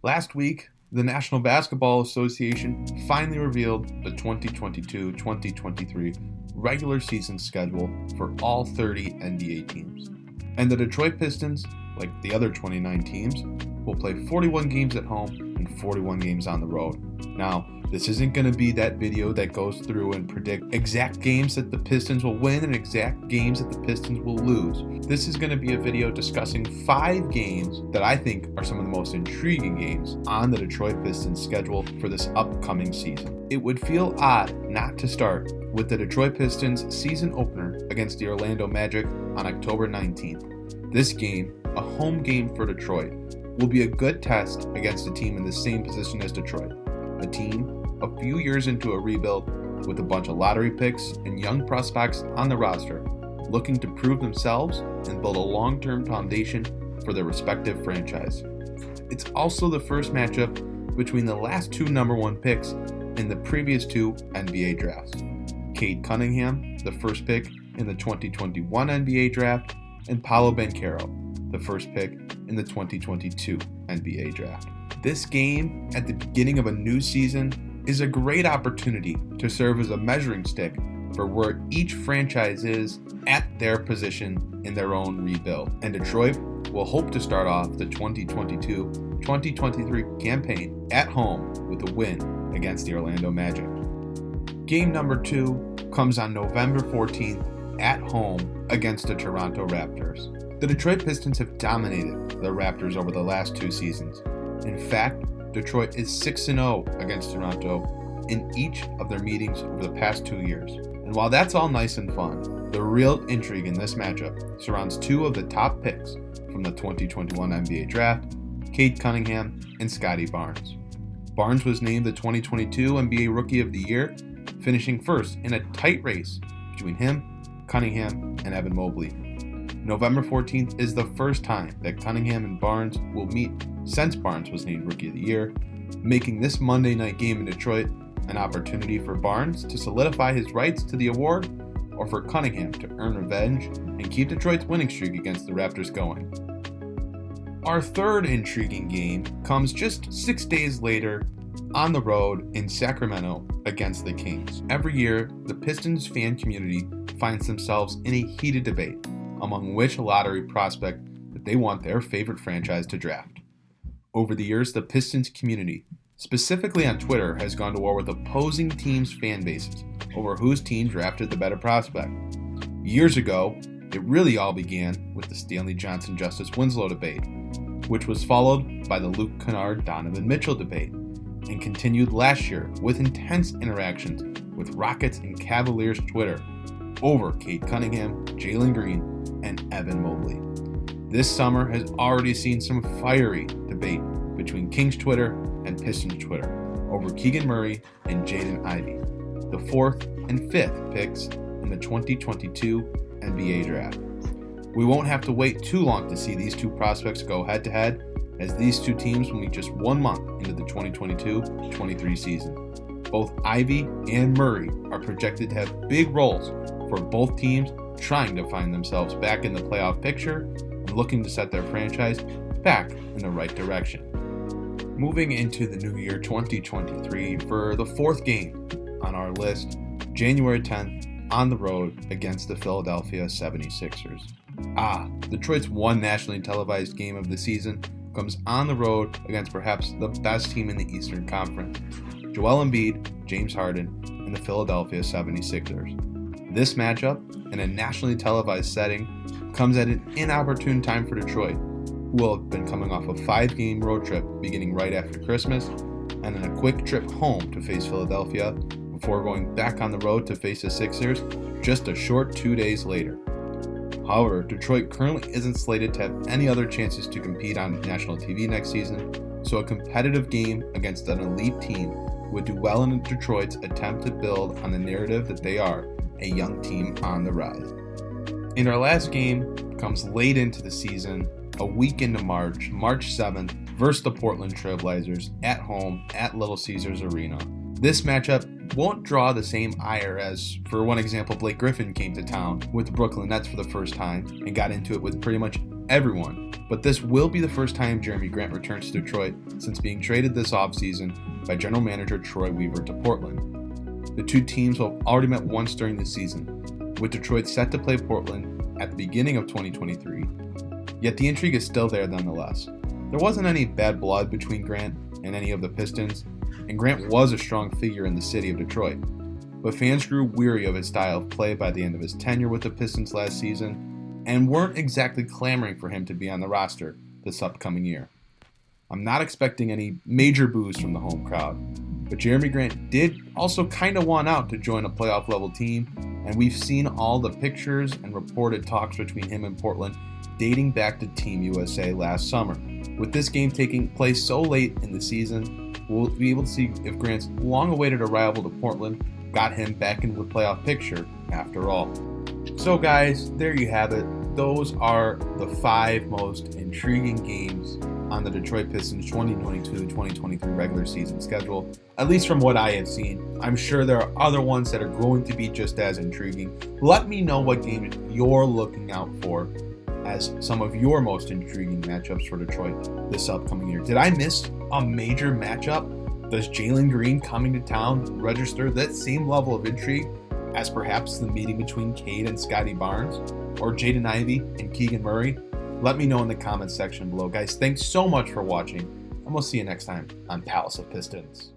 Last week, the National Basketball Association finally revealed the 2022-2023 regular season schedule for all 30 NBA teams. And the Detroit Pistons, like the other 29 teams, will play 41 games at home and 41 games on the road. Now, this isn't going to be that video that goes through and predict exact games that the Pistons will win and exact games that the Pistons will lose. This is going to be a video discussing 5 games that I think are some of the most intriguing games on the Detroit Pistons schedule for this upcoming season. It would feel odd not to start with the Detroit Pistons season opener against the Orlando Magic on October 19th. This game, a home game for Detroit, will be a good test against a team in the same position as Detroit. A team a few years into a rebuild with a bunch of lottery picks and young prospects on the roster, looking to prove themselves and build a long-term foundation for their respective franchise. It's also the first matchup between the last 2 number 1 picks in the previous 2 NBA drafts. Cade Cunningham, the first pick in the 2021 NBA draft, and Paolo Banchero, the first pick in the 2022 NBA draft. This game at the beginning of a new season is a great opportunity to serve as a measuring stick for where each franchise is at their position in their own rebuild. And Detroit will hope to start off the 2022-2023 campaign at home with a win against the Orlando Magic. Game number 2 comes on November 14th at home against the Toronto Raptors. The Detroit Pistons have dominated the Raptors over the last 2 seasons. In fact, Detroit is 6-0 against Toronto in each of their meetings over the past 2 years. And while that's all nice and fun, the real intrigue in this matchup surrounds 2 of the top picks from the 2021 NBA draft, Cade Cunningham and Scottie Barnes. Barnes was named the 2022 NBA Rookie of the Year, finishing first in a tight race between him, Cunningham, and Evan Mobley. November 14th is the first time that Cunningham and Barnes will meet since Barnes was named Rookie of the Year, making this Monday night game in Detroit an opportunity for Barnes to solidify his rights to the award or for Cunningham to earn revenge and keep Detroit's winning streak against the Raptors going. Our third intriguing game comes just 6 days later on the road in Sacramento against the Kings. Every year, the Pistons fan community finds themselves in a heated debate among which lottery prospect that they want their favorite franchise to draft. Over the years, the Pistons community, specifically on Twitter, has gone to war with opposing teams' fan bases over whose team drafted the better prospect. Years ago, it really all began with the Stanley Johnson-Justice Winslow debate, which was followed by the Luke Kennard-Donovan Mitchell debate, and continued last year with intense interactions with Rockets and Cavaliers Twitter over Cade Cunningham, Jalen Green, and Evan Mobley. This summer has already seen some fiery debate between Kings Twitter and Pistons Twitter over Keegan Murray and Jaden Ivey, the 4th and 5th picks in the 2022 NBA draft. We won't have to wait too long to see these 2 prospects go head-to-head, as these 2 teams will meet just 1 month into the 2022-23 season. Both Ivey and Murray are projected to have big roles for both teams trying to find themselves back in the playoff picture and looking to set their franchise back in the right direction. Moving into the new year 2023 for the 4th game on our list, January 10th on the road against the Philadelphia 76ers. Detroit's one nationally televised game of the season comes on the road against perhaps the best team in the Eastern Conference, Joel Embiid, James Harden, and the Philadelphia 76ers. This matchup, in a nationally televised setting, comes at an inopportune time for Detroit, who will have been coming off a 5-game road trip beginning right after Christmas, and then a quick trip home to face Philadelphia before going back on the road to face the Sixers just a short 2 days later. However, Detroit currently isn't slated to have any other chances to compete on national TV next season, so a competitive game against an elite team would do well in Detroit's attempt to build on the narrative that they are a young team on the rise. And our last game comes late into the season, a week into March 7th, versus the Portland Trail Blazers at home at Little Caesars Arena. This matchup won't draw the same ire as, for one example, Blake Griffin came to town with the Brooklyn Nets for the first time and got into it with pretty much everyone, but this will be the first time Jeremy Grant returns to Detroit since being traded this offseason by general manager Troy Weaver to Portland. The two teams will have already met once during the season, with Detroit set to play Portland at the beginning of 2023, yet the intrigue is still there nonetheless. There wasn't any bad blood between Grant and any of the Pistons, and Grant was a strong figure in the city of Detroit, but fans grew weary of his style of play by the end of his tenure with the Pistons last season, and weren't exactly clamoring for him to be on the roster this upcoming year. I'm not expecting any major boos from the home crowd, but Jeremy Grant did also kind of want out to join a playoff level team, and we've seen all the pictures and reported talks between him and Portland dating back to Team USA last summer. With this game taking place so late in the season, we'll be able to see if Grant's long-awaited arrival to Portland got him back into the playoff picture after all. So guys, there you have it. Those are the 5 most intriguing games on the Detroit Pistons 2022-2023 regular season schedule, at least from what I have seen. I'm sure there are other ones that are going to be just as intriguing. Let me know what games you're looking out for as some of your most intriguing matchups for Detroit this upcoming year. Did I miss a major matchup? Does Jalen Green coming to town register that same level of intrigue as perhaps the meeting between Cade and Scotty Barnes, or Jaden Ivey and Keegan Murray? Let me know in the comments section below. Guys, thanks so much for watching, and we'll see you next time on Palace of Pistons.